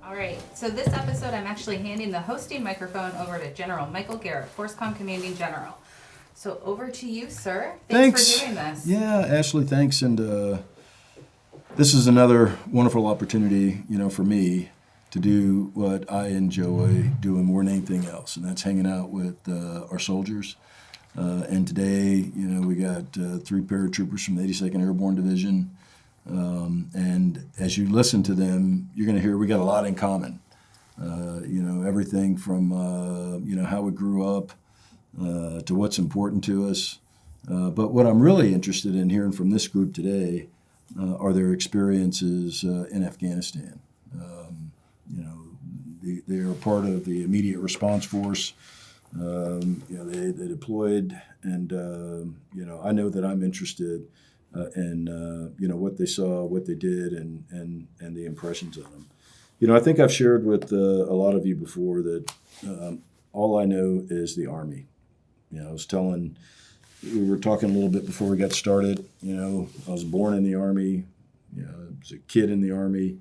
All right, so this episode I'm actually handing the hosting microphone over to General Michael Garrett, FORSCOM Commanding General. So over to you, sir. Thanks for doing this. Yeah, Ashley, thanks. And this is another wonderful opportunity, for me to do what I enjoy doing more than anything else, and that's hanging out with our soldiers. And today, we got 3 paratroopers from the 82nd Airborne Division. And as you listen to them, you're going to hear we got a lot in common. Everything from, how we grew up to what's important to us. But what I'm really interested in hearing from this group today are their experiences in Afghanistan. They are part of the immediate response force. They deployed, and I know that I'm interested in what they saw, what they did, and the impressions of them. I think I've shared with a lot of you before that all I know is the Army. We were talking a little bit before we got started. I was born in the Army. I was a kid in the Army.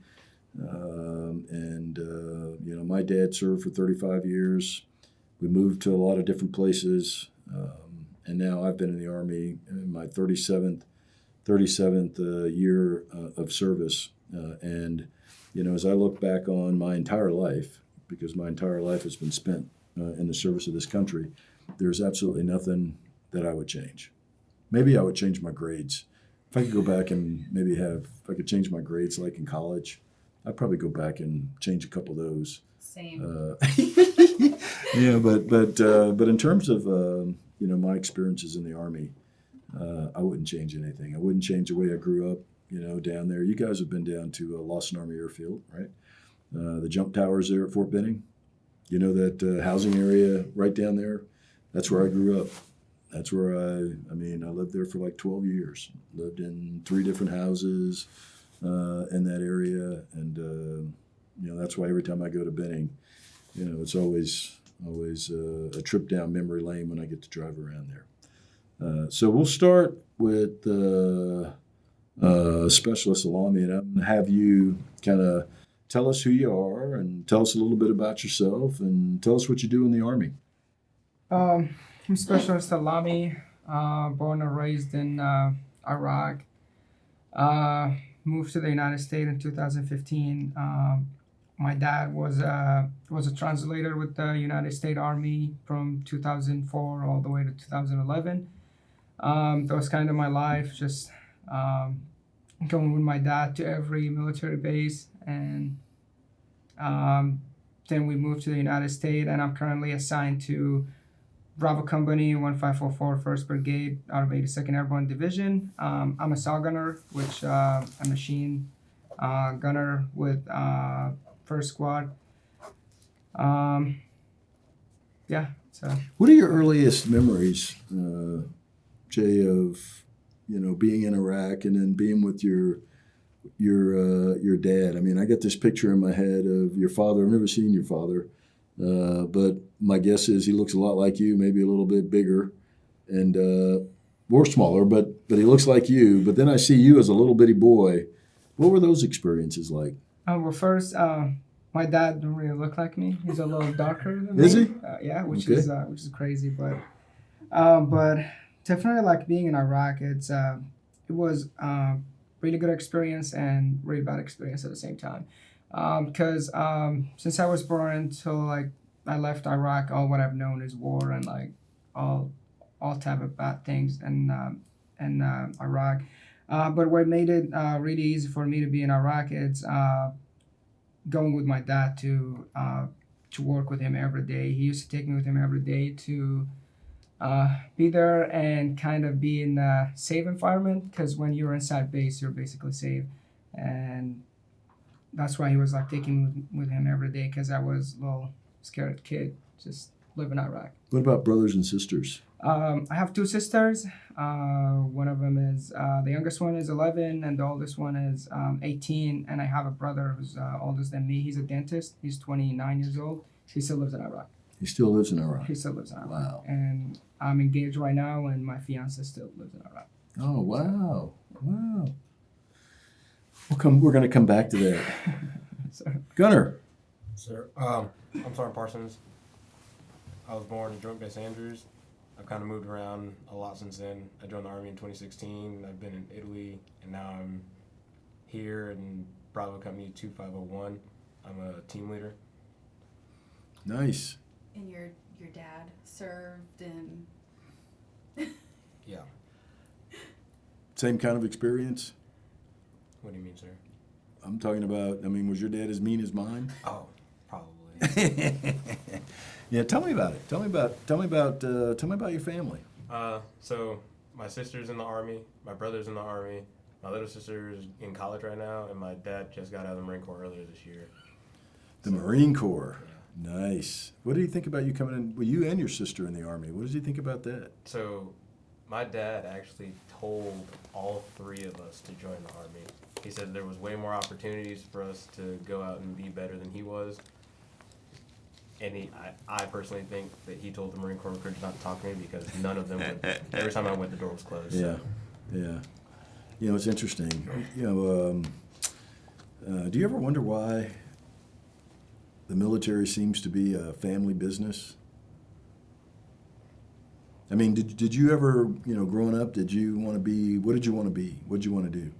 My dad served for 35 years. We moved to a lot of different places. And now I've been in the Army in my 37th year of service. As I look back on my entire life, because my entire life has been spent in the service of this country, there's absolutely nothing that I would change. Maybe I would change my grades. If I could go back and if I could change my grades like in college, I'd probably go back and change a couple of those. Same. But in terms of my experiences in the Army, I wouldn't change anything. I wouldn't change the way I grew up, down there. You guys have been down to Lawson Army Airfield, right? The jump towers there at Fort Benning. That housing area right down there? That's where I grew up. That's where I lived there for like 12 years. Lived in 3 different houses in that area. And, that's why every time I go to Benning, it's always a trip down memory lane when I get to drive around there. So we'll start with Specialist Alami, and I'm going to have you kind of tell us who you are and tell us a little bit about yourself and tell us what you do in the Army. I'm Specialist Alami, born and raised in Iraq. Moved to the United States in 2015. My dad was a translator with the United States Army from 2004 all the way to 2011. That was kind of my life, just going with my dad to every military base. And then we moved to the United States, and I'm currently assigned to Bravo Company 1544 1st Brigade out of 82nd Airborne Division. I'm a saw gunner, which a machine gunner with first squad. So. What are your earliest memories, Jay, of being in Iraq and then being with your dad? I got this picture in my head of your father. I've never seen your father, but my guess is he looks a lot like you, maybe a little bit bigger and more smaller, but he looks like you. But then I see you as a little bitty boy. What were those experiences like? Well, first, my dad don't really look like me. He's a little darker than me. Is he? Yeah, which is crazy, but definitely like being in Iraq. It was really good experience and really bad experience at the same time. Because since I was born until I left Iraq, all what I've known is war and all type of bad things in Iraq. But what made it really easy for me to be in Iraq is going with my dad to work with him every day. He used to take me with him every day to be there and kind of be in a safe environment, because when you're inside base, you're basically safe. And that's why he was taking me with him every day, because I was a little scared kid just living in Iraq. What about brothers and sisters? I have 2 sisters. One of them is, the youngest one is 11 and the oldest one is 18. And I have a brother who's oldest than me. He's a dentist. He's 29 years old. He still lives in Iraq. He still lives in Iraq? He still lives in Iraq. Wow. And I'm engaged right now, and my fiance still lives in Iraq. Oh, wow. Wow. We're going to come back to that. Sorry. Gunner, Sir, I'm Sergeant Parsons. I was born in Joint Base Andrews. I've kind of moved around a lot since then. I joined the Army in 2016. I've been in Italy, and now I'm here in Bravo Company 2501. I'm a team leader. Nice. And your dad served in. Yeah. Same kind of experience? What do you mean, sir? I'm talking about, I mean, was your dad as mean as mine? Oh, probably. Yeah, tell me about it. Tell me about your family. So my sister's in the Army, my brother's in the Army, my little sister's in college right now, and my dad just got out of the Marine Corps earlier this year. The Marine Corps. Yeah. Nice. What did he think about you coming in? Well, you and your sister in the Army. What does he think about that? So my dad actually told all three of us to join the Army. He said there was way more opportunities for us to go out and be better than he was. And I personally think that he told the Marine Corps recruiters not to talk to me because none of them would. Every time I went, the door was closed. Yeah, yeah. You know, it's interesting. You know, do you ever wonder why the military seems to be a family business? I mean, did you ever, you know, growing up, did you want to be, what did you want to be? What did you want to do?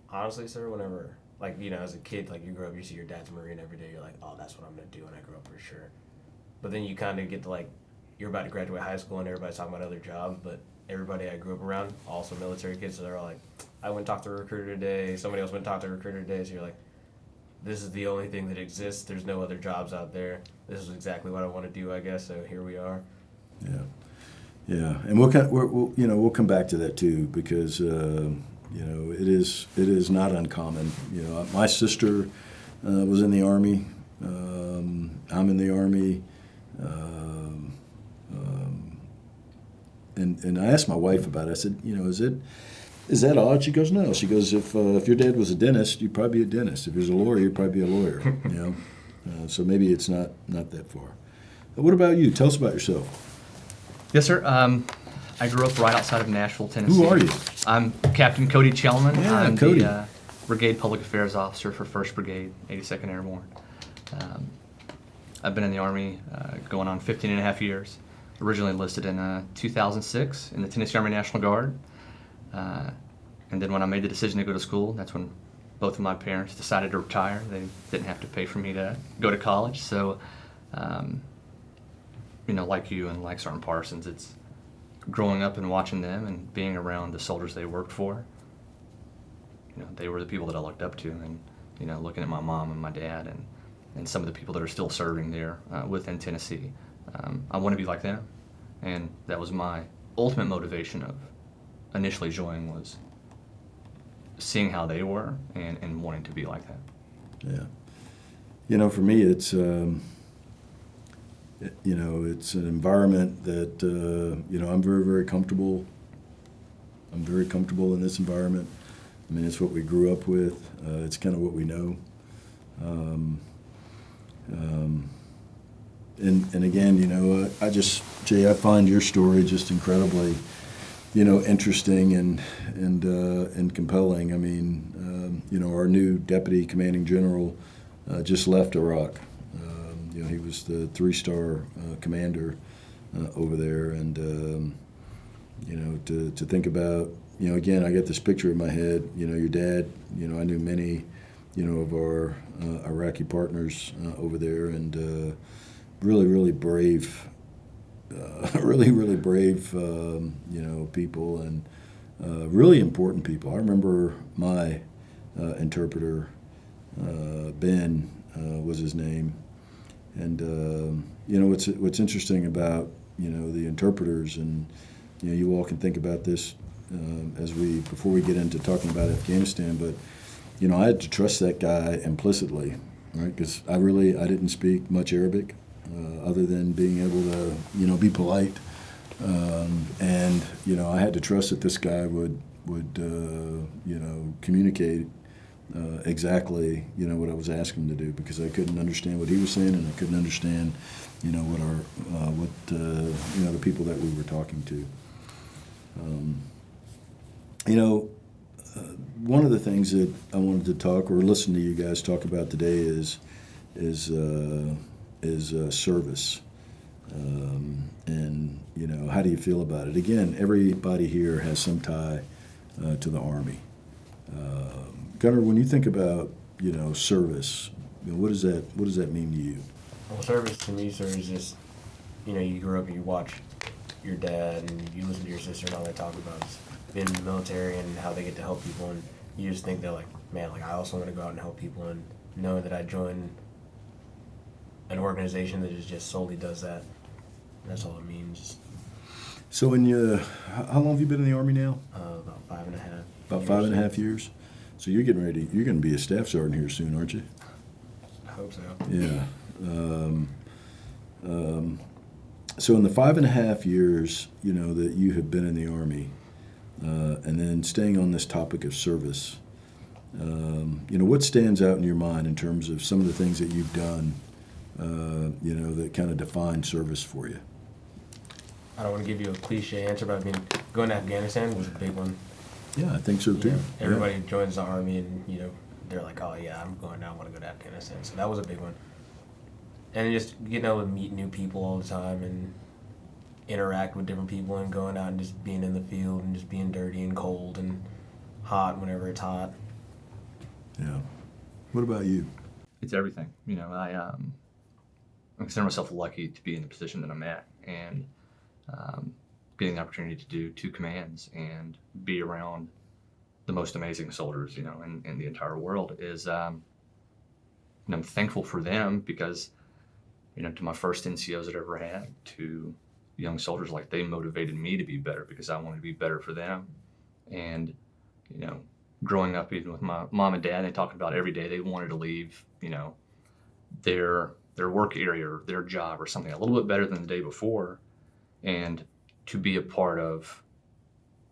Honestly, sir, whenever, like, you know, as a kid, like, you grow up, you see your dad's a Marine every day, you're like, oh, that's what I'm going to do when I grow up for sure. But then you kind of get to, like, you're about to graduate high school and everybody's talking about other jobs, but everybody I grew up around, also military kids, so they're all like, I went and talked to a recruiter today, somebody else went and talked to a recruiter today, so you're like, this is the only thing that exists, there's no other jobs out there, this is exactly what I want to do, I guess, so here we are. Yeah, yeah, and we'll come back to that too, because you know, it is not uncommon. You know, my sister was in the Army. I'm in the Army. And I asked my wife about it. I said, you know, is that odd? She goes, no. She goes, if your dad was a dentist, you'd probably be a dentist. If he was a lawyer, you'd probably be a lawyer. You know, so maybe it's not that far. But what about you? Tell us about yourself. Yes, sir. I grew up right outside of Nashville, Tennessee. Who are you? I'm Captain Cody Chelman. Yeah, I'm Cody. the Brigade Public Affairs Officer for 1st Brigade, 82nd Airborne. I've been in the Army going on 15 and a half years. Originally enlisted in 2006 in the Tennessee Army National Guard. And then when I made the decision to go to school, that's when both of my parents decided to retire. They didn't have to pay for me to go to college. So, you know, like you and like Sergeant Parsons, it's growing up and watching them and being around the soldiers they worked for. You know, they were the people that I looked up to, and, you know, looking at my mom and my dad and some of the people that are still serving there within Tennessee. I want to be like them, and that was my ultimate motivation of initially joining, was seeing how they were and wanting to be like that. Yeah. You know, for me, it's, you know, it's an environment that, you know, I'm very, very comfortable. I'm very comfortable in this environment. I mean, it's what we grew up with. It's kind of what we know. And again, you know, Jay, I find your story just incredibly, you know, interesting and compelling. I mean, you know, our new Deputy Commanding General just left Iraq. You know, he was the 3-star commander over there, and you know, to think about, you know, again, I get this picture in my head. You know, your dad. You know, I knew many, you know, of our Iraqi partners over there, and really, really brave, really brave, you know, people, and really important people. I remember my interpreter, Ben was his name. And you know, what's interesting about, you know, the interpreters, and you know, you all can think about this before we get into talking about Afghanistan, but you know, I had to trust that guy implicitly, right? Because I didn't speak much Arabic, other than being able to, you know, be polite, and you know, I had to trust that this guy would you know, communicate exactly, you know, what I was asking him to do, because I couldn't understand what he was saying, and I couldn't understand, you know, you know, the people that we were talking to. You know, one of the things that I wanted to talk or listen to you guys talk about today is, is service. And, you know, how do you feel about it? Again, everybody here has some tie to the Army. Gunnar, when you think about, you know, service, you know, what does that mean to you? Well, service to me, sir, is just, you know, you grew up and you watch your dad and you listen to your sister and all they talk about is being in the military and how they get to help people, and you just think they're like, man, like I also want to go out and help people, and knowing that I joined an organization that just solely does that, that's all it means. So how long have you been in the Army now? About 5.5. About 5.5 years? So you're going to be a staff sergeant here soon, aren't you? I hope so. Yeah. So in the 5.5 years, you know, that you have been in the Army, and then staying on this topic of service, you know, what stands out in your mind in terms of some of the things that you've done, you know, that kind of define service for you? I don't want to give you a cliche answer, but I mean, going to Afghanistan was a big one. Yeah, I think so too. You know, everybody joins the Army and, you know, they're like, oh yeah, I'm going now, I want to go to Afghanistan. So that was a big one. And just getting able to meet new people all the time and interact with different people and going out and just being in the field and just being dirty and cold and hot whenever it's hot. Yeah. What about you? It's everything. You know, I consider myself lucky to be in the position that I'm at, and getting the opportunity to do 2 commands and be around the most amazing soldiers, you know, in the entire world is, and I'm thankful for them because, you know, to my first NCOs that I ever had, to young soldiers, like they motivated me to be better because I wanted to be better for them. And, you know, growing up even with my mom and dad, they talked about every day they wanted to leave, you know, their work area or their job or something a little bit better than the day before, and to be a part of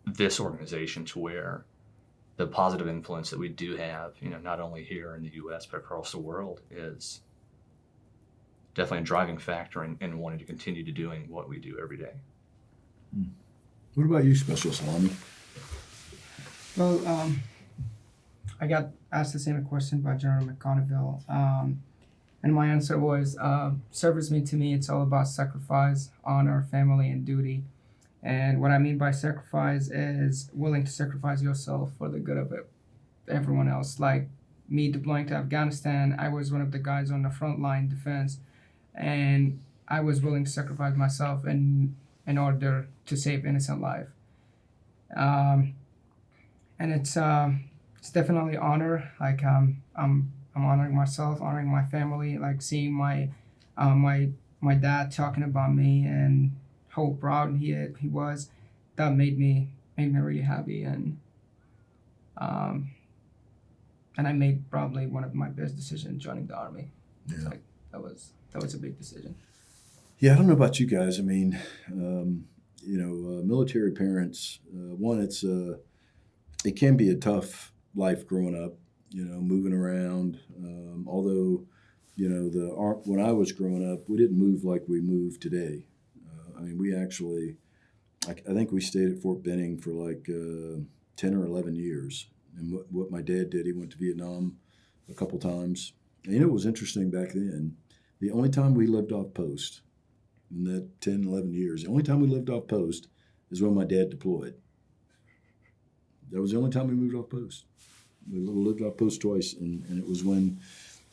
this organization to where the positive influence that we do have, you know, not only here in the U.S. but across the world, is definitely a driving factor in wanting to continue to doing what we do every day. What about you, Special Salami? Well, I got asked the same question by General McConneville, and my answer was, service means to me, it's all about sacrifice, honor, family, and duty. And what I mean by sacrifice is willing to sacrifice yourself for the good of everyone else. Like me deploying to Afghanistan, I was one of the guys on the frontline defense, and I was willing to sacrifice myself in order to save innocent life. And it's definitely honor. Like I'm honoring myself, honoring my family. Like seeing my dad talking about me and how proud he was, that made me really happy, and I made probably one of my best decisions joining the Army. Yeah. It's like that was a big decision. Yeah, I don't know about you guys. I mean, you know, military parents. One, it can be a tough life growing up. You know, moving around. Although, you know, when I was growing up, we didn't move like we move today. I mean, we actually, I think we stayed at Fort Benning for like 10 or 11 years. And what my dad did, he went to Vietnam a couple times. And, you know, it was interesting back then. The only time we lived off post in that 10, 11 years, the only time we lived off post is when my dad deployed. That was the only time we moved off post. We lived off post twice, and it was when,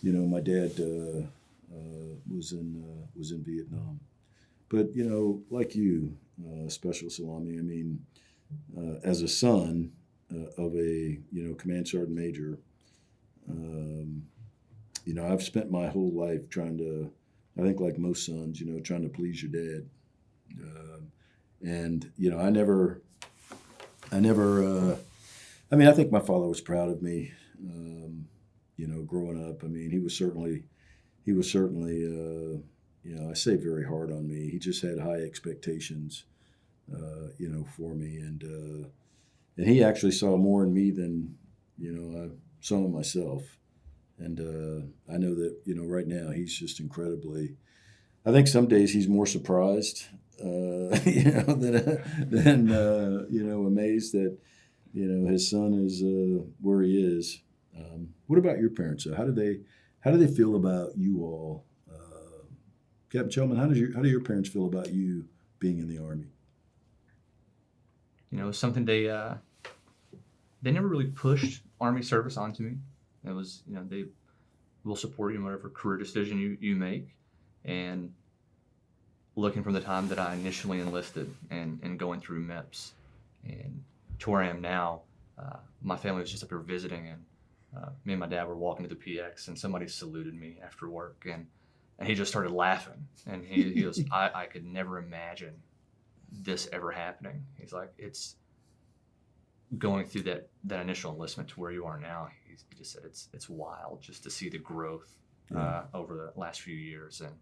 you know, my dad was in Vietnam. But, you know, like you, Special Salami, I mean, as a son of a, you know, Command Sergeant Major, you know, I've spent my whole life trying to, I think like most sons, you know, trying to please your dad. And, you know, I mean, I think my father was proud of me, you know, growing up. I mean, he was certainly, you know, I say very hard on me. He just had high expectations, you know, for me. And he actually saw more in me than, you know, I saw in myself. And I know that, you know, right now he's just incredibly, I think some days he's more surprised, you know, than you know, amazed that, you know, his son is where he is. What about your parents? How did How do they feel about you all? Captain Chelman, how do your parents feel about you being in the Army? You know, it was something they never really pushed Army service onto me. It was, you know, they will support you in whatever career decision you make. And looking from the time that I initially enlisted and going through MEPS and to where I am now, my family was just up here visiting, and me and my dad were walking to the PX, and somebody saluted me after work, and he just started laughing, and he goes, I could never imagine this ever happening. He's like, it's going through that initial enlistment to where you are now. He just said it's wild just to see the growth over the last few years, and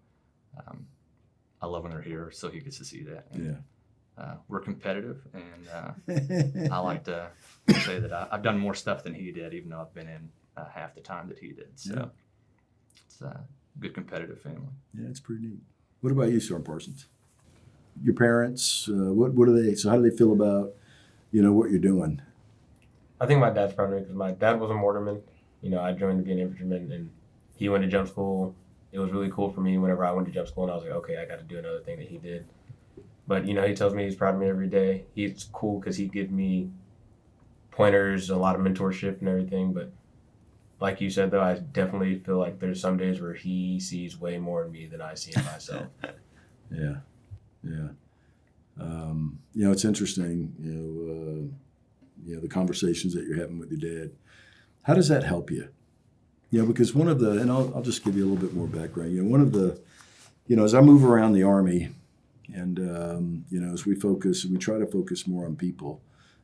I love when they're here, so he gets to see that. And, we're competitive, and I like to say that I've done more stuff than he did, even though I've been in half the time that he did. So it's a good competitive family. Yeah, it's pretty neat. What about you, Sergeant Parsons? Your parents, what do they? So how do they feel about what you're doing? I think my dad's proud of me because my dad was a mortarman. I joined to be an infantryman, and he went to jump school. It was really cool for me whenever I went to jump school, and I was like, okay, I got to do another thing that he did. But, he tells me he's proud of me every day. He's cool because he gives me pointers, a lot of mentorship and everything. But like you said, though, I definitely feel like there's some days where he sees way more in me than I see in myself. Yeah. It's interesting, the conversations that you're having with your dad. How does that help you? Because one of the, and I'll just give you a little bit more background. One of the, as I move around the Army, and as we try to focus more on people.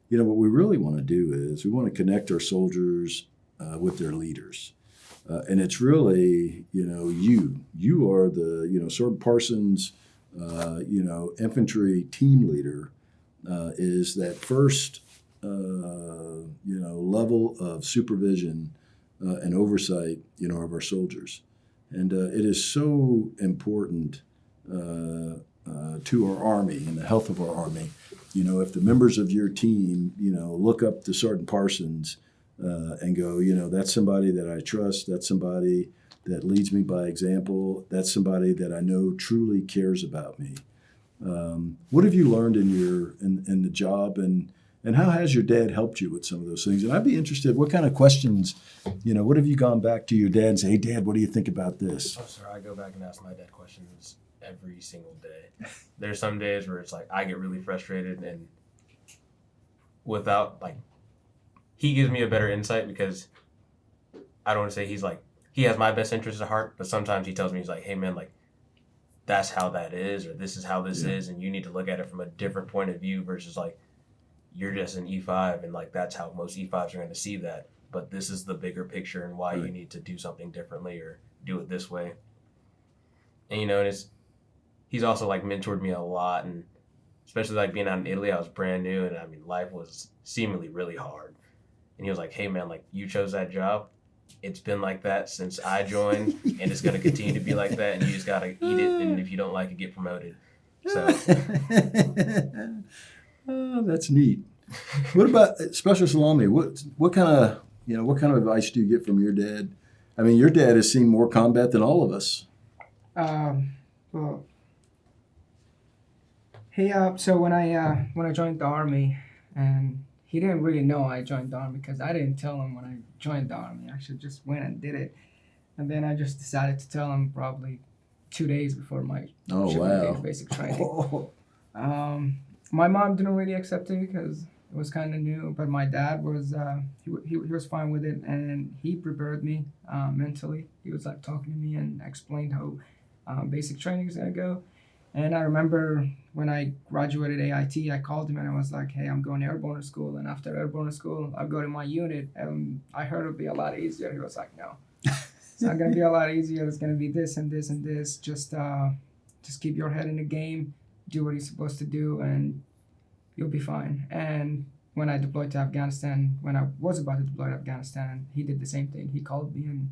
What we really want to do is we want to connect our soldiers with their leaders, and it's really you are the Sergeant Parsons, infantry team leader is that first level of supervision and oversight of our soldiers, and it is so important. To our Army and the health of our Army. If the members of your team, look up to Sergeant Parsons and go, that's somebody that I trust, that's somebody that leads me by example, that's somebody that I know truly cares about me. What have you learned in the job, and how has your dad helped you with some of those things? And I'd be interested, what kind of questions, what have you gone back to your dad and say, hey, Dad, what do you think about this? Oh, sir, I go back and ask my dad questions every single day. There's some days where it's like I get really frustrated, and without he gives me a better insight because I don't want to say he has my best interest at heart, but sometimes he tells me, he's like, hey man, that's how that is, or this is how this is, and you need to look at it from a different point of view versus you're just an E5 and that's how most E5s are going to see that, but this is the bigger picture and why you need to do something differently or do it this way. And he's also mentored me a lot, and especially being out in Italy, I was brand new, and life was seemingly really hard. And he was like, hey man, you chose that job. It's been like that since I joined, and it's going to continue to be like that, and you just got to eat it, and if you don't like it, get promoted. So oh, that's neat. What about Special Salami? What kind of advice do you get from your dad? Your dad has seen more combat than all of us. Well, so when I joined the Army, and he didn't really know I joined the Army because I didn't tell him when I joined the Army. I actually just went and did it, and then I just decided to tell him probably 2 days before my basic training. My mom didn't really accept it because it was kind of new, but my dad was he was fine with it, and he prepared me mentally. He was talking to me and explained how basic training is gonna go. And I remember when I graduated AIT, I called him and I was like, hey, I'm going to Airborne school, and after Airborne school, I'll go to my unit. And I heard it'd be a lot easier. He was like, no, it's not gonna be a lot easier. It's gonna be this and this and this. Just keep your head in the game, do what you're supposed to do, and you'll be fine. And when I deployed to Afghanistan, when I was about to deploy to Afghanistan, he did the same thing. He called me and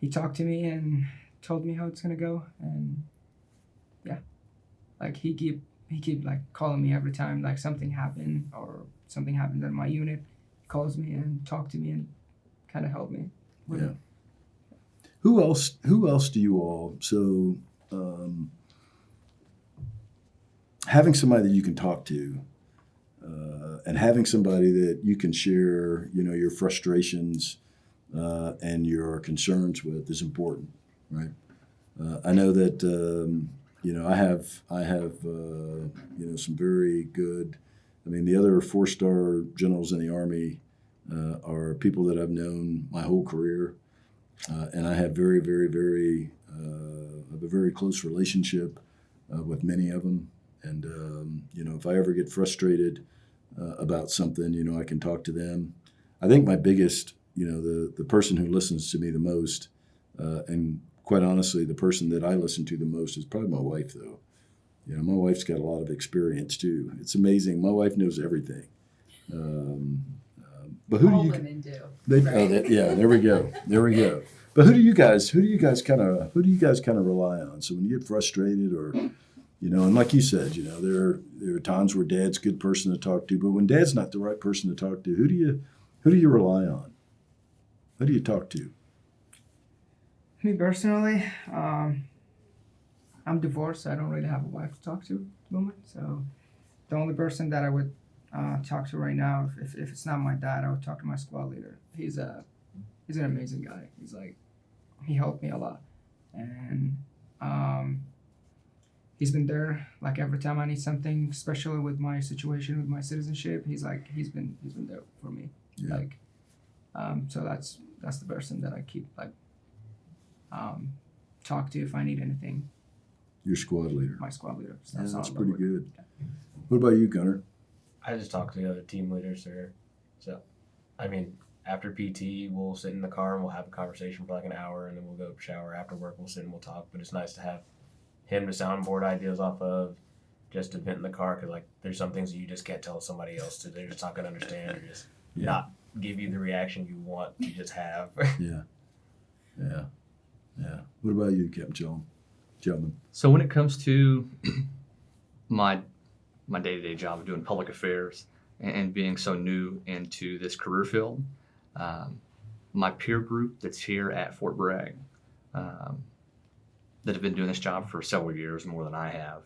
he talked to me and told me how it's gonna go. And he keep calling me every time something happened or something happened in my unit. He calls me and talk to me and kind of help me with it. Who else do you all, so having somebody that you can talk to, and having somebody that you can share, your frustrations and your concerns with is important, right? I know that I have some very good. I mean, the other 4-star generals in the Army are people that I've known my whole career, and I have very, very, very a very close relationship with many of them. And if I ever get frustrated about something, I can talk to them. I think my biggest, the person who listens to me the most, and quite honestly, the person that I listen to the most is probably my wife, though. My wife's got a lot of experience too. It's amazing. My wife knows everything. But who All do you? women do. Yeah, there we go. But who do you guys kind of rely on? So when you get frustrated, or and like you said, there are times where Dad's a good person to talk to, but when Dad's not the right person to talk to, who do you rely on? Who do you talk to? Me personally, I'm divorced, so I don't really have a wife to talk to at the moment. So the only person that I would talk to right now, if it's not my dad, I would talk to my squad leader. He's an amazing guy. He helped me a lot, and he's been there like every time I need something, especially with my situation with my citizenship. He's been there for me. Yeah. So that's the person that I keep talk to if I need anything. Your squad leader. My squad leader. Yeah, that's pretty good. What about you, Gunnar? I just talk to the other team leaders there. So, I mean, after PT, we'll sit in the car and we'll have a conversation for like an hour, and then we'll go shower. After work, we'll sit and we'll talk. But it's nice to have him to soundboard ideas off of, just to vent in the car, because like there's some things that you just can't tell somebody else to. They're just not gonna understand, or just not give you the reaction you want to just have. Yeah. What about you, Captain Gentleman? So when it comes to my day-to-day job of doing public affairs and being so new into this career field, my peer group that's here at Fort Bragg, that have been doing this job for several years, more than I have,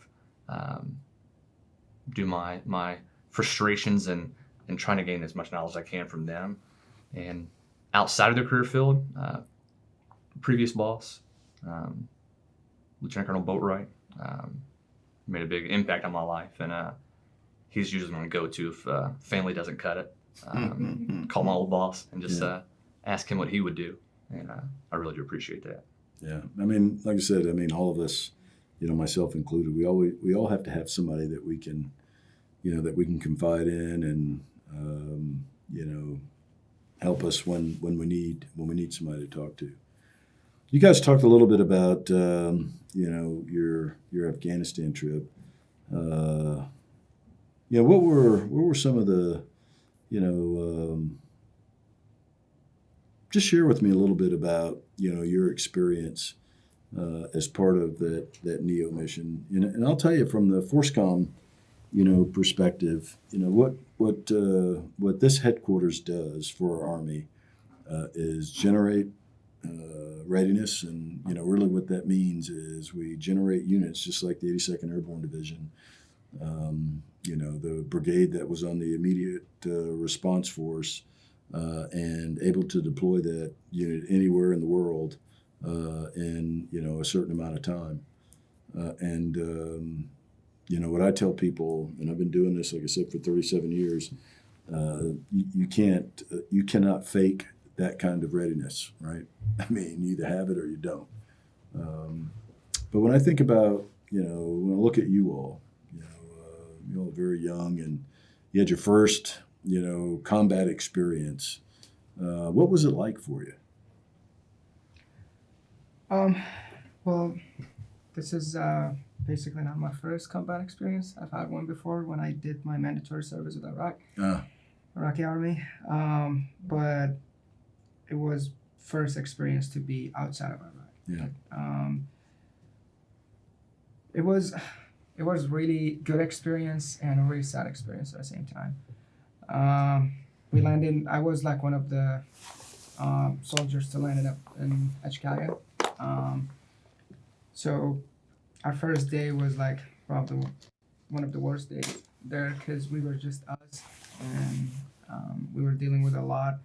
do my frustrations and trying to gain as much knowledge as I can from them. And outside of their career field, previous boss, Lieutenant Colonel Boatwright, made a big impact on my life, and he's usually my go-to if family doesn't cut it. Call my old boss and just ask him what he would do, and I really do appreciate that. Yeah, I mean, like I said, all of us, myself included, we all have to have somebody that we can, that we can confide in, and help us when we need somebody to talk to. You guys talked a little bit about your Afghanistan trip. What were some of the just share with me a little bit about your experience as part of that NEO mission, and I'll tell you from the FORSCOM perspective, what this headquarters does for our Army is generate readiness, and really what that means is we generate units just like the 82nd Airborne Division, the brigade that was on the immediate response force, and able to deploy that unit anywhere in the world in a certain amount of time, and what I tell people, and I've been doing this, like I said, for 37 years, you cannot fake that kind of readiness, right? I mean, you either have it or you don't. But when I think about, when I look at you all, you're all very young, and you had your first, combat experience. What was it like for you? Well, this is basically not my first combat experience. I've had one before when I did my mandatory service with Iraqi Army, but it was first experience to be outside of Iraq. Yeah. It was really good experience and a really sad experience at the same time. We landed. I was like one of the soldiers still ended up in Echkaya. So our first day was like probably one of the worst days there because we were just us and we were dealing with a lot.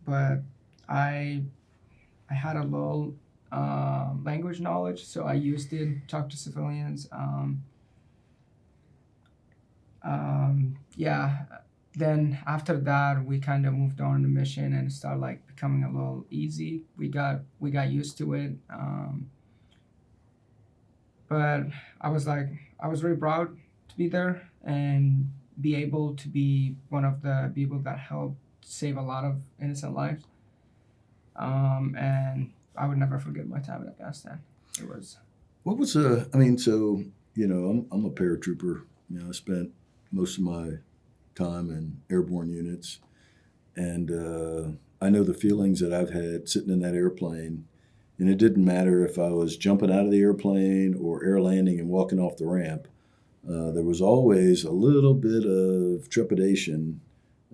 But I had a little language knowledge, so I used it, talk to civilians. Yeah. Then after that, we kind of moved on the mission and it started like becoming a little easy. We got used to it. But I was really proud to be there and be able to be one of the people that helped save a lot of innocent lives. And I would never forget my time in Afghanistan. It was. What was I mean, so I'm a paratrooper. I spent most of my time in airborne units, and I know the feelings that I've had sitting in that airplane. And it didn't matter if I was jumping out of the airplane or air landing and walking off the ramp. There was always a little bit of trepidation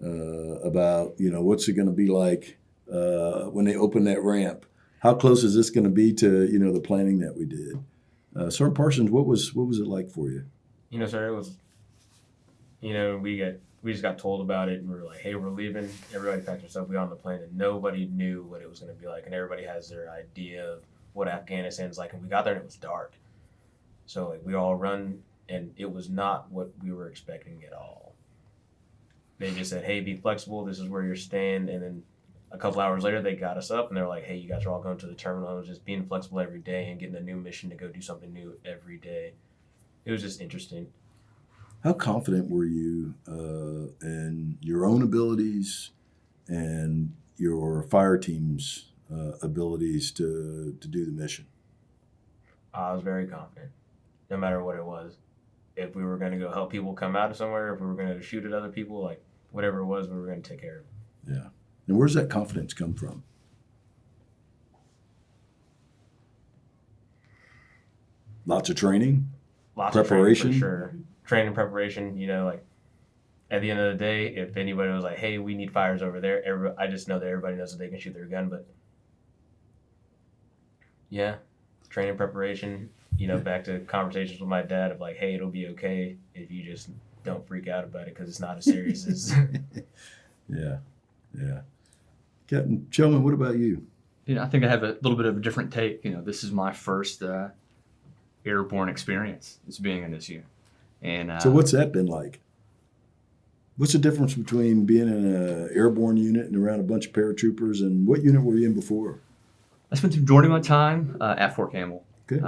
about, what's it going to be like when they open that ramp? How close is this going to be to, the planning that we did? Sergeant Parsons, what was it like for you? Sir, it was, we just got told about it and we were like, hey, we're leaving. Everybody packed their stuff. We got on the plane and nobody knew what it was going to be like. And everybody has their idea of what Afghanistan's like. And we got there and it was dark. So like we all run and it was not what we were expecting at all. They just said, hey, be flexible. This is where you're staying. And then a couple hours later, they got us up and they're like, hey, you guys are all going to the terminal. It was just being flexible every day and getting a new mission to go do something new every day. It was just interesting. How confident were you in your own abilities and your fire team's abilities to do the mission? I was very confident, no matter what it was. If we were going to go help people come out of somewhere, if we were going to shoot at other people, like whatever it was, we were going to take care of it. Yeah. And where's that confidence come from? Lots of training? Lots Preparation? of training, for sure. Training, preparation, like at the end of the day, if anybody was like, hey, we need fires over there, I just know that everybody knows that they can shoot their gun. But yeah, training, preparation, back to conversations with my dad of like, hey, it'll be okay if you just don't freak out about it because it's not as serious as. Yeah. Captain Shellman, what about you? I think I have a little bit of a different take. This is my first airborne experience is being in this unit. And so what's that been like? What's the difference between being in an airborne unit and around a bunch of paratroopers, and what unit were you in before? I spent the majority of my time at Fort Campbell. Good.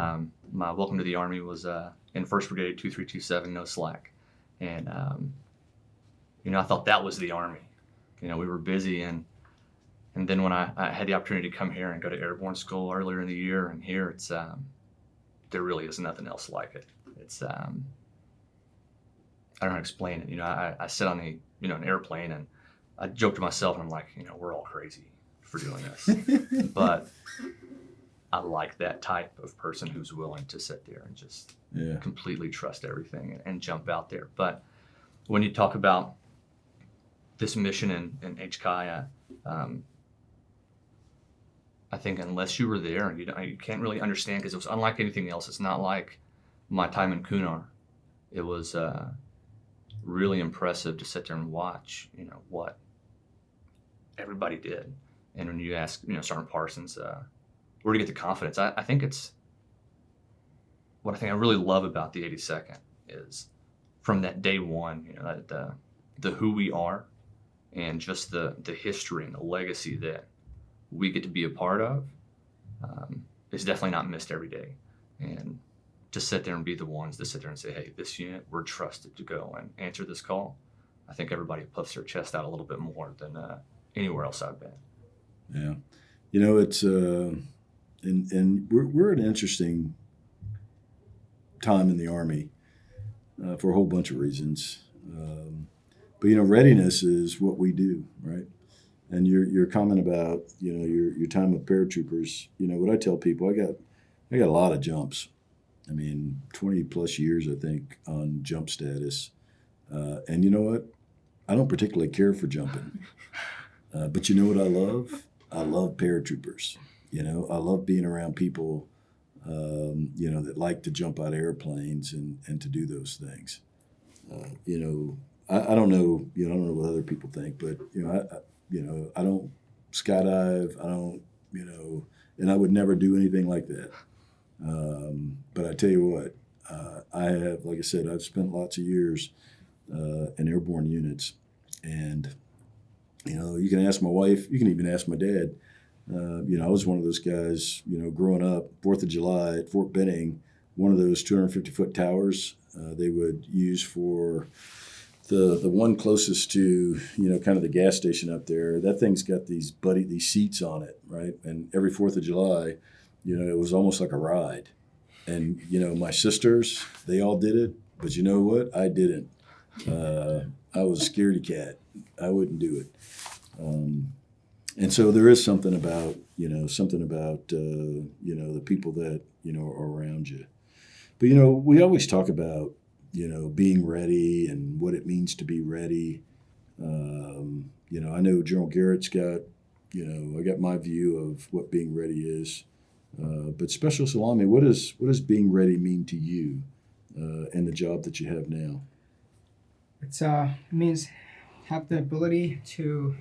My welcome to the Army was in 1st Brigade 2327, no slack. And, I thought that was the Army. We were busy. And then when I had the opportunity to come here and go to airborne school earlier in the year, and here it's, there really is nothing else like it. It's, I don't know how to explain it. I sit on an airplane and I joke to myself and I'm like, we're all crazy for doing this. But I like that type of person who's willing to sit there and just completely trust everything and jump out there. But when you talk about this mission in HKIA, I think unless you were there, you can't really understand because it was unlike anything else. It's not like my time in Kunar. It was really impressive to sit there and watch, what everybody did. And when you ask, Sergeant Parsons, where to get the confidence, I think it's what I really love about the 82nd is from that day one, the who we are and just the history and the legacy that we get to be a part of is definitely not missed every day. And to sit there and be the ones that sit there and say, hey, this unit, we're trusted to go and answer this call. I think everybody puffs their chest out a little bit more than anywhere else I've been. Yeah. It's, and we're at an interesting time in the Army for a whole bunch of reasons. But, readiness is what we do, right? And your comment about, your time with paratroopers, what I tell people, I got a lot of jumps. 20 plus years, I think, on jump status. And you know what? I don't particularly care for jumping. But you know what I love? I love paratroopers. You know, I love being around people, you know, that like to jump out of airplanes and to do those things. You know, I don't know, you know, I don't know what other people think, but you know, I don't skydive. I don't, you know, and I would never do anything like that. But I tell you what, I have, like I said, I've spent lots of years in airborne units, and you know, you can ask my wife, you can even ask my dad. You know, I was one of those guys, you know, growing up, 4th of July at Fort Benning, one of those 250-foot towers they would use for the one closest to, you know, kind of the gas station up there. That thing's got these seats on it, right? And every 4th of July, you know, it was almost like a ride. And, you know, my sisters, they all did it, but you know what? I didn't. I was a scaredy cat. I wouldn't do it. And so there is something about, you know, you know, the people that, you know, are around you. But, you know, we always talk about, you know, being ready and what it means to be ready. You know, I know General Garrett's got, you know, I got my view of what being ready is. But Special Salami, what does being ready mean to you and the job that you have now? It means have the ability to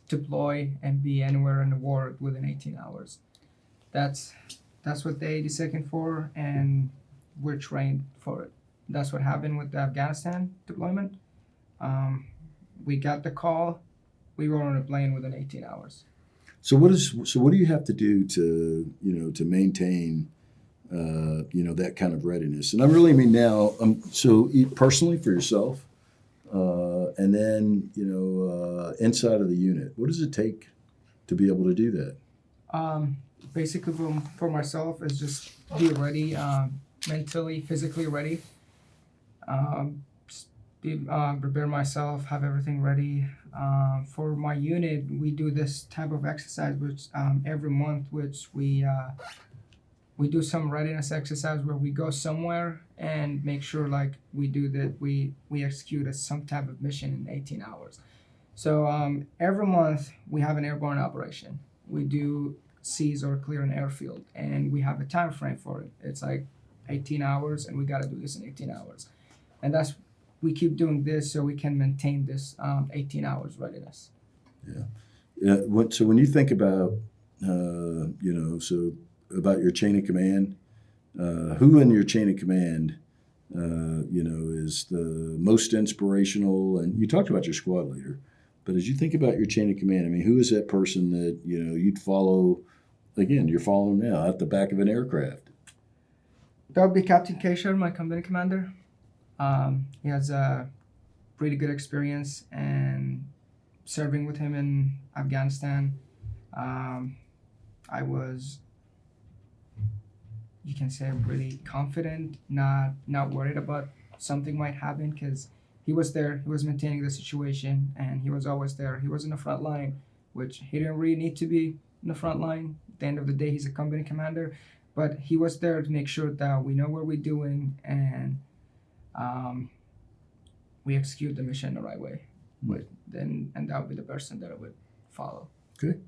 deploy and be anywhere in the world within 18 hours. That's what the 82nd for, and we're trained for it. That's what happened with the Afghanistan deployment. We got the call, we were on a plane within 18 hours. So what do you have to do to, you know, to maintain, you know, that kind of readiness? And I really mean now, so personally for yourself, and then, you know, inside of the unit, what does it take to be able to do that? Basically for myself is just be ready, mentally, physically ready. Prepare myself, have everything ready. For my unit, we do this type of exercise, which every month, which we do some readiness exercise where we go somewhere and make sure like we do that we execute some type of mission in 18 hours. So every month we have an airborne operation. We do seize or clear an airfield, and we have a time frame for it. It's like 18 hours, and we got to do this in 18 hours. And we keep doing this so we can maintain this 18 hours readiness. Yeah. So when you think about, you know, so about your chain of command, who in your chain of command, you know, is the most inspirational? And you talked about your squad leader, but as you think about your chain of command, I mean, who is that person that, you know, you'd follow? Again, you're following him now at the back of an aircraft. That would be Captain Keisha, my company commander. He has a pretty good experience and serving with him in Afghanistan. I was, you can say, really confident, not worried about something might happen, because he was there, he was maintaining the situation, and he was always there. He was in the front line, which he didn't really need to be in the front line. At the end of the day, he's a company commander, but he was there to make sure that we know what we're doing and we execute the mission the right way. And that would be the person that I would follow. Okay.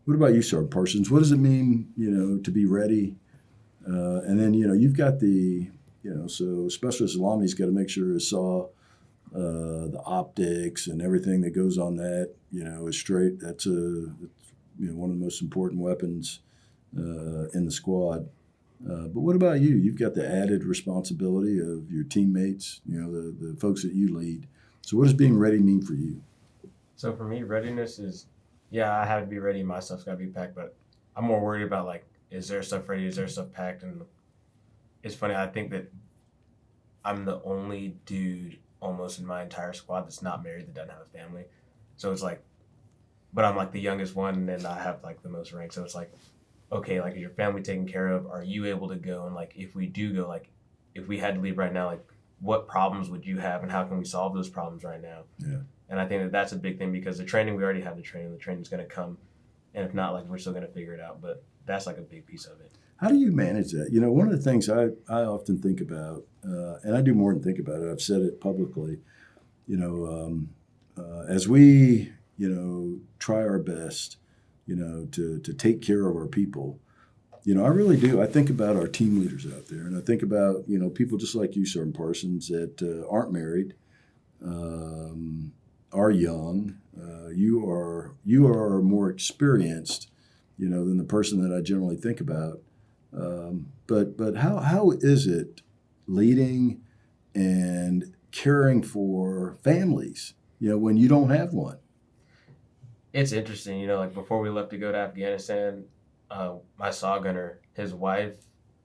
What about you, Sergeant Parsons? What does it mean, you know, to be ready? And then, you know, you've got the, you know, so Specialist Salami's got to make sure his saw, the optics and everything that goes on that, you know, is straight. That's you know, one of the most important weapons in the squad. But what about you? You've got the added responsibility of your teammates, you know, the folks that you lead. So what does being ready mean for you? So for me, readiness is, yeah, I have to be ready. My stuff's got to be packed, but I'm more worried about, like, is their stuff ready? Is their stuff packed? And it's funny, I think that I'm the only dude almost in my entire squad that's not married, that doesn't have a family. So it's like, but I'm like the youngest one, and I have like the most rank. So it's like, okay, like, is your family taken care of? Are you able to go? And like, if we do go, like, if we had to leave right now, like, what problems would you have, and how can we solve those problems right now? Yeah. And I think that that's a big thing, because the training, we already have the training. The training's going to come, and if not, like, we're still going to figure it out. But that's like a big piece of it. How do you manage that? You know, one of the things I often think about, and I do more than think about it, I've said it publicly, you know, as we, try our best, to take care of our people. I really do. I think about our team leaders out there, and I think about, people just like you, Sergeant Parsons, that aren't married, are young. You are more experienced, than the person that I generally think about. But how is it leading and caring for families, when you don't have one? It's interesting, like before we left to go to Afghanistan, my saw gunner, his wife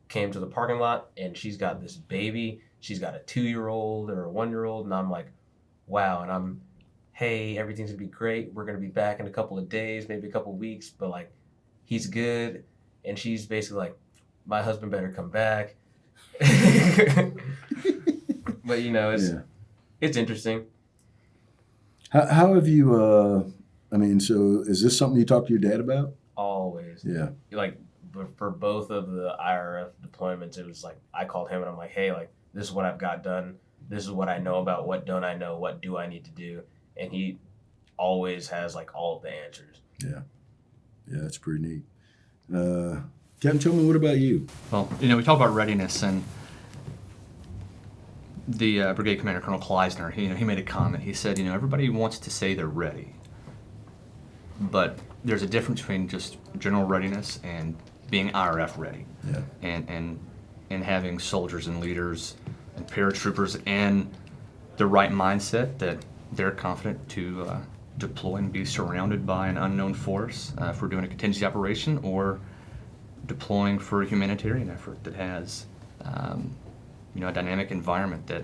came to the parking lot and she's got this baby. She's got a 2-year-old or a 1-year-old, and I'm like, wow. And hey, everything's gonna be great. We're gonna be back in a couple of days, maybe a couple of weeks, but like, he's good. And she's basically like, my husband better come back. But it's interesting. How have you? So is this something you talk to your dad about? Always. Yeah. Like for both of the IRF deployments, it was like I called him and I'm like, hey, like this is what I've got done. This is what I know about. What don't I know? What do I need to do? And he always has like all of the answers. Yeah. Yeah, that's pretty neat. Captain Tillman, what about you? Well, we talk about readiness, and the Brigade Commander, Colonel Kleisner, he made a comment. He said, everybody wants to say they're ready, but there's a difference between just general readiness and being IRF ready. Yeah. And having soldiers and leaders and paratroopers and the right mindset that they're confident to deploy and be surrounded by an unknown force if we're doing a contingency operation, or deploying for a humanitarian effort that has a dynamic environment, that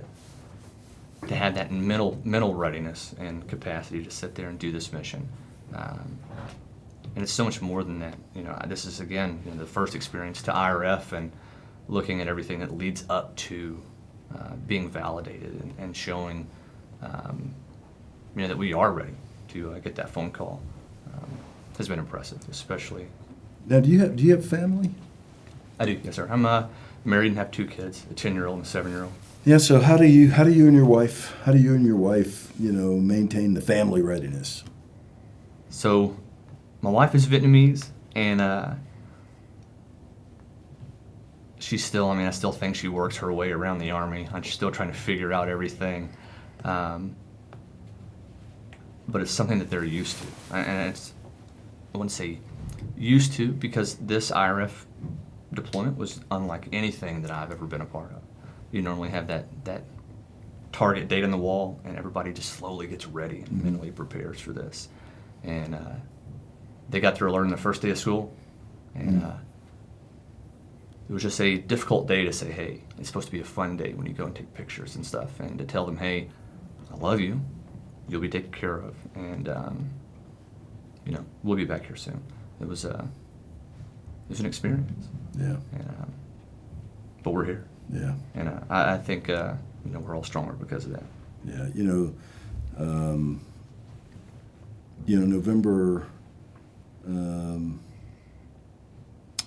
to have that mental readiness and capacity to sit there and do this mission. And it's so much more than that. This is, again, the first experience to IRF and looking at everything that leads up to being validated and showing that we are ready to get that phone call has been impressive, especially. Now, do you have family? I do, yes, sir. I'm married and have 2 kids, a 10-year-old and a 7-year-old. Yeah. So how do you and your wife maintain the family readiness? So, my wife is Vietnamese, and she's still, I still think she works her way around the Army. I'm still trying to figure out everything. But it's something that they're used to. And I wouldn't say used to, because this IRF deployment was unlike anything that I've ever been a part of. You normally have that target date on the wall, and everybody just slowly gets ready and mentally prepares for this. And they got to learn the first day of school, and it was just a difficult day to say, hey, it's supposed to be a fun day when you go and take pictures and stuff, and to tell them, hey, I love you, you'll be taken care of, and we'll be back here soon. It was an experience. Yeah. And, but we're here. Yeah. And I think we're all stronger because of that. Yeah. November.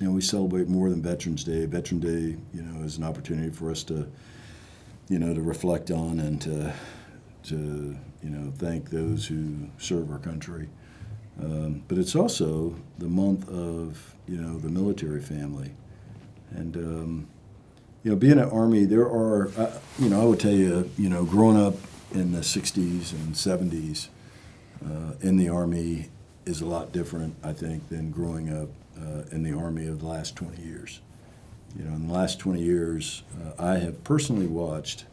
We celebrate more than Veterans Day. Veteran Day, is an opportunity for us to, to reflect on and to thank those who serve our country. But it's also the month of, the military family. And, being an Army, there are, I would tell you, growing up in the 60s and 70s in the Army is a lot different, I think, than growing up in the Army of the last 20 years. In the last 20 years, I have personally watched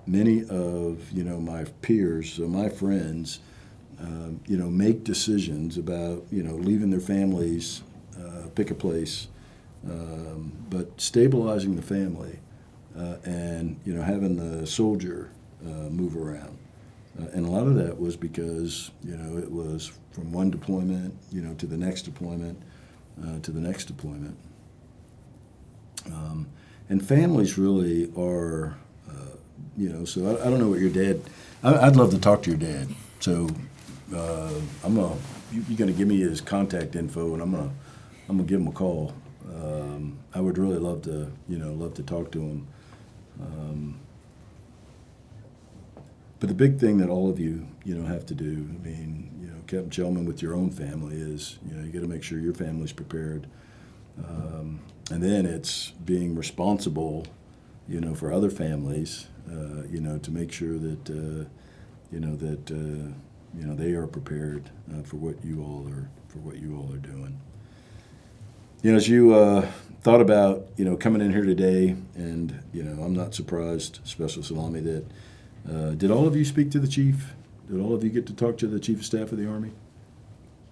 many of, my peers, so my friends, make decisions about, leaving their families, pick a place, but stabilizing the family and, having the soldier move around. And a lot of that was because, it was from one deployment, to the next deployment, to the next deployment. And families really are, so I don't know what your dad, I'd love to talk to your dad. So you're going to give me his contact info, and I'm gonna give him a call. I would really love to talk to him. But the big thing that all of you, have to do, I mean, Captain Chelman, with your own family is, you got to make sure your family's prepared. And then it's being responsible, for other families, to make sure that, they are prepared for what you all are doing. As you thought about, coming in here today, and, I'm not surprised, Special Salami, that did all of you speak to the chief? Did all of you get to talk to the Chief of Staff of the Army?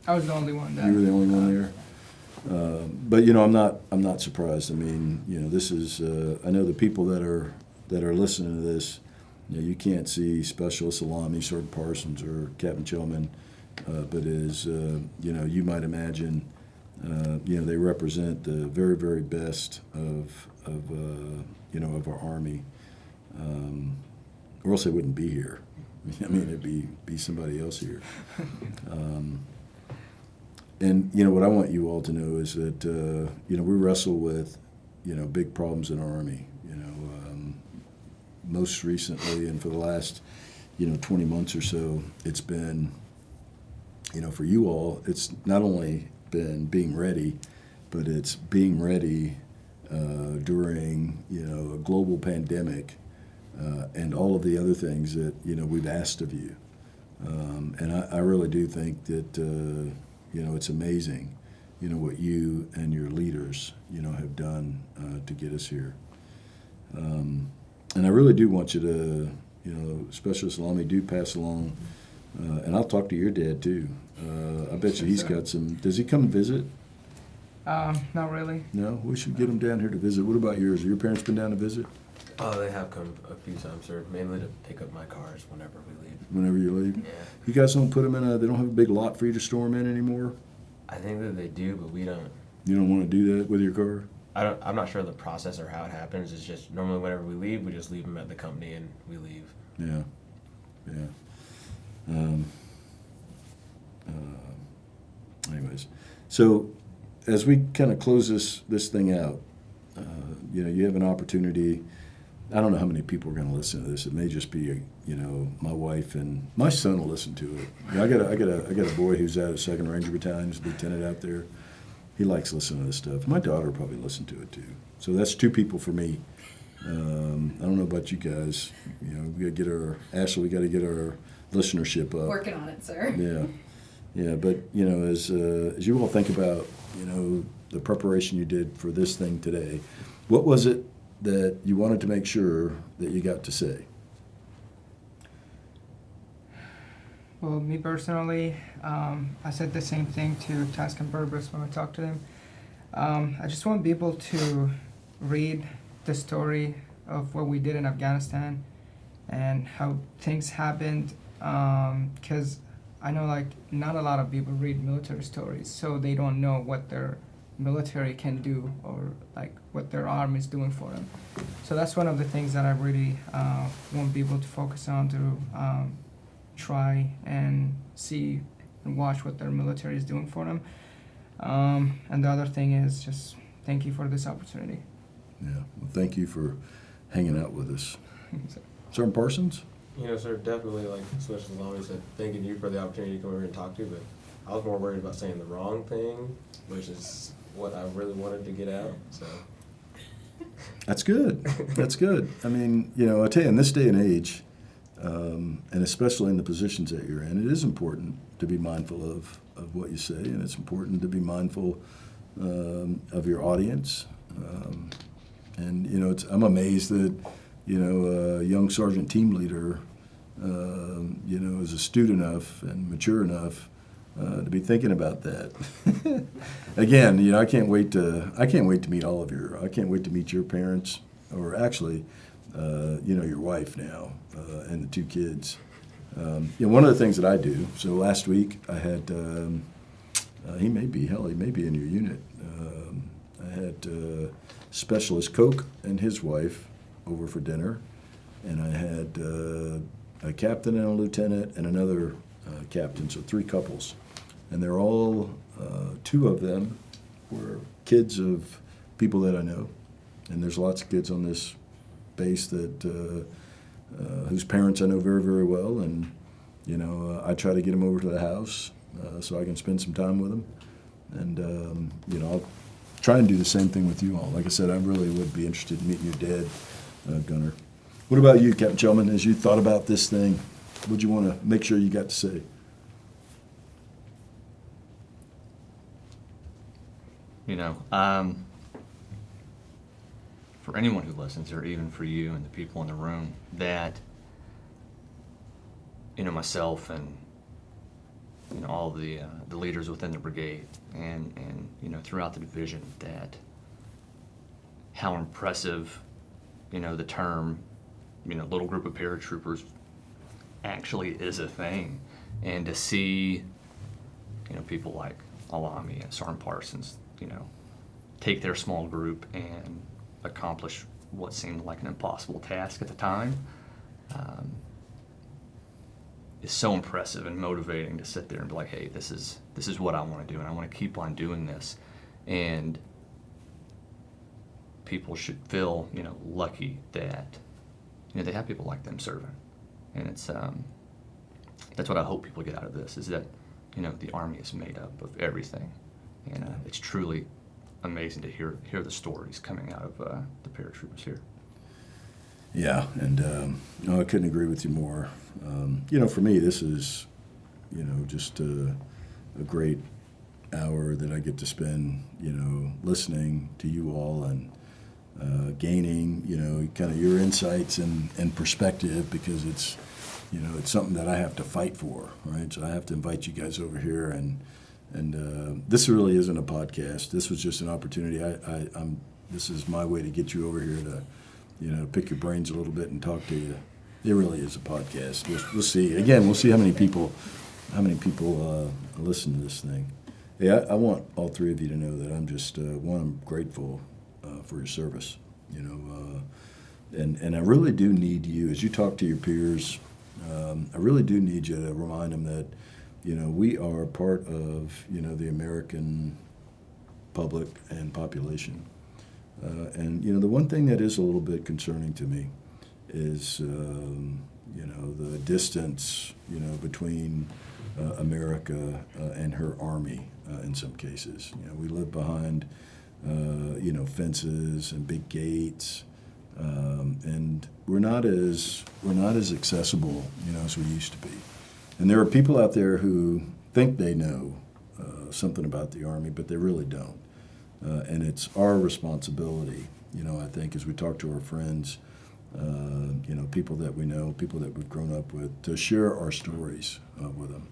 I was the only one there. You were the only one there. But I'm not surprised. I mean, this is. I know the people that are listening to this. You can't see Special Salami, Sergeant Parsons, or Captain Chelman, but as you might imagine, they represent the very, very best of our Army. Or else they wouldn't be here. I mean, it'd be somebody else here. And what I want you all to know is that we wrestle with big problems in our Army. Most recently, and for the last 20 months or so, it's been for you all. It's not only been being ready, but it's being ready during a global pandemic. And all of the other things that we've asked of you, and I really do think that it's amazing, what you and your leaders have done to get us here. And I really do want you to, Special Salami, do pass along, and I'll talk to your dad too. I bet you he's got some. Does he come and visit? Not really. No, we should get him down here to visit. What about yours? Have your parents been down to visit? Oh, they have come a few times, sir. Mainly to pick up my cars whenever we leave. Whenever you leave? Yeah. You guys don't put them in they don't have a big lot for you to store them in anymore? I think that they do, but we don't. You don't want to do that with your car? I'm not sure the process or how it happens. It's just normally whenever we leave, we just leave them at the company and we leave. Yeah. Anyways, so as we kind of close this thing out, you have an opportunity. I don't know how many people are going to listen to this. It may just be, my wife and my son will listen to it. I got a boy who's out of 2nd Ranger Battalion, he's a lieutenant out there. He likes listening to this stuff. My daughter will probably listen to it too. So that's 2 people for me. I don't know about you guys. We got to get Ashley. We got to get our listenership up. Working on it, sir. Yeah. But as you all think about the preparation you did for this thing today, what was it that you wanted to make sure that you got to say? Well, me personally, I said the same thing to Task and Burbus when I talked to them. I just want people to read the story of what we did in Afghanistan and how things happened, because I know not a lot of people read military stories, so they don't know what their military can do or what their army is doing for them. So that's one of the things that I really want people to focus on, to try and see and watch what their military is doing for them. And the other thing is just thank you for this opportunity. Yeah, well, thank you for hanging out with us. Sergeant Parsons? Sir, definitely, like Special Salami said, thanking you for the opportunity to come over and talk to you, but I was more worried about saying the wrong thing, which is what I really wanted to get out, so. That's good. That's good. I mean, I tell you, in this day and age, and especially in the positions that you're in, it is important to be mindful of what you say, and it's important to be mindful of your audience. And I'm amazed that a young sergeant team leader is astute enough and mature enough to be thinking about that. Again, I can't wait to meet all of I can't wait to meet your parents, or actually, your wife now, and the 2 kids. One of the things that I do. So last week I had he may be in your unit. I had Specialist Coke and his wife over for dinner, and I had a captain and a lieutenant and another captain, so 3 couples. And they're all, 2 of them were kids of people that I know. And there's lots of kids on this base that whose parents I know very, very well, and I try to get them over to the house so I can spend some time with them, and I'll try and do the same thing with you all. Like I said, I really would be interested in meeting your dad, Gunner. What about you, Captain Chelman? As you thought about this thing, what'd you want to make sure you got to say? For anyone who listens, or even for you and the people in the room, that, myself and, all the leaders within the brigade and throughout the division, that how impressive, the term, little group of paratroopers actually is a thing. And to see, people like Alami and Sergeant Parsons, take their small group and accomplish what seemed like an impossible task at the time, is so impressive and motivating to sit there and be like, hey, this is what I want to do, and I want to keep on doing this. And people should feel, lucky that, they have people like them serving. And it's that's what I hope people get out of this, is that, the Army is made up of everything. And it's truly amazing to hear the stories coming out of the paratroopers here. Yeah, and I couldn't agree with you more. For me, this is, just a great hour that I get to spend, listening to you all and gaining, kind of your insights and perspective, because it's, it's something that I have to fight for, right? So I have to invite you guys over here, and this really isn't a podcast. This was just an opportunity. This is my way to get you over here to, pick your brains a little bit and talk to you. It really is a podcast. We'll see. Again, we'll see how many people listen to this thing. Yeah, I want all three of you to know that I'm just I'm grateful for your service. And I really do need you, as you talk to your peers. I really do need you to remind them that, we are part of, the American public and population. And the one thing that is a little bit concerning to me is, the distance, between America and her Army in some cases. We live behind, fences and big gates, and we're not as accessible, as we used to be. And there are people out there who think they know something about the Army, but they really don't. And it's our responsibility, I think, as we talk to our friends, people that we know, people that we've grown up with, to share our stories with them.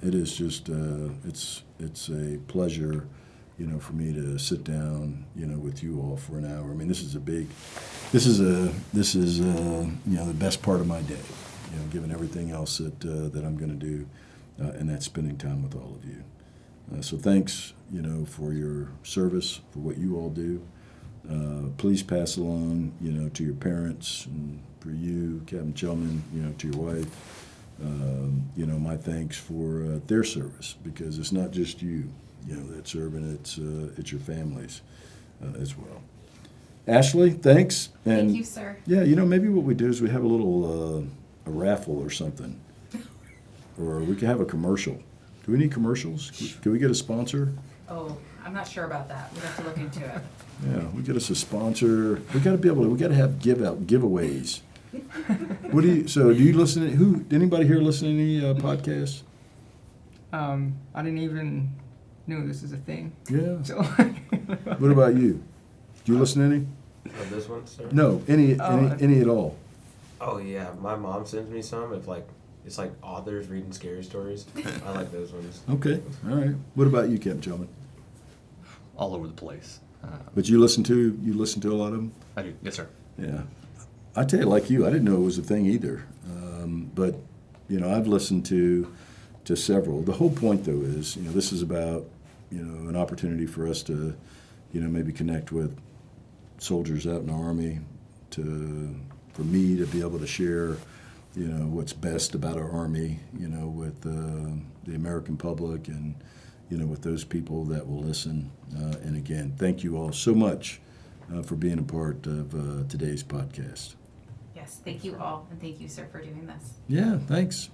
It is just, it's a pleasure, for me to sit down, with you all for an hour. I mean, this is the best part of my day, given everything else that I'm going to do, and that's spending time with all of you. So thanks, for your service, for what you all do. Please pass along, to your parents, and for you, Captain Chelman, to your wife, my thanks for their service, because it's not just you, that serve, and it's your families as well. Ashley, thanks. And Thank you, sir. yeah, maybe what we do is we have a little a raffle or something, or we could have a commercial. Do we need commercials? Can we get a sponsor? Oh, I'm not sure about that. We have to look into it. Yeah, we get us a sponsor. We got to have giveaways. Do you listen to, anybody here listen to any podcasts? I didn't even know this is a thing. Yeah. So What about you? Do you listen to any? Oh, this one, sir? No, any at all. Oh yeah, my mom sends me some. It's like authors reading scary stories. I like those ones. Okay, all right. What about you, Captain Chelman? All over the place. But you listen to a lot of them? I do. Yes, sir. Yeah. I tell you, like you, I didn't know it was a thing either. But, I've listened to several. The whole point, though, is, this is about, an opportunity for us to, maybe connect with soldiers out in the Army, for me to be able to share, what's best about our Army, with the American public and, with those people that will listen. And again, thank you all so much for being a part of today's podcast. Yes, Yes, thank you all, and thank you, sir, for doing this. Yeah, thanks.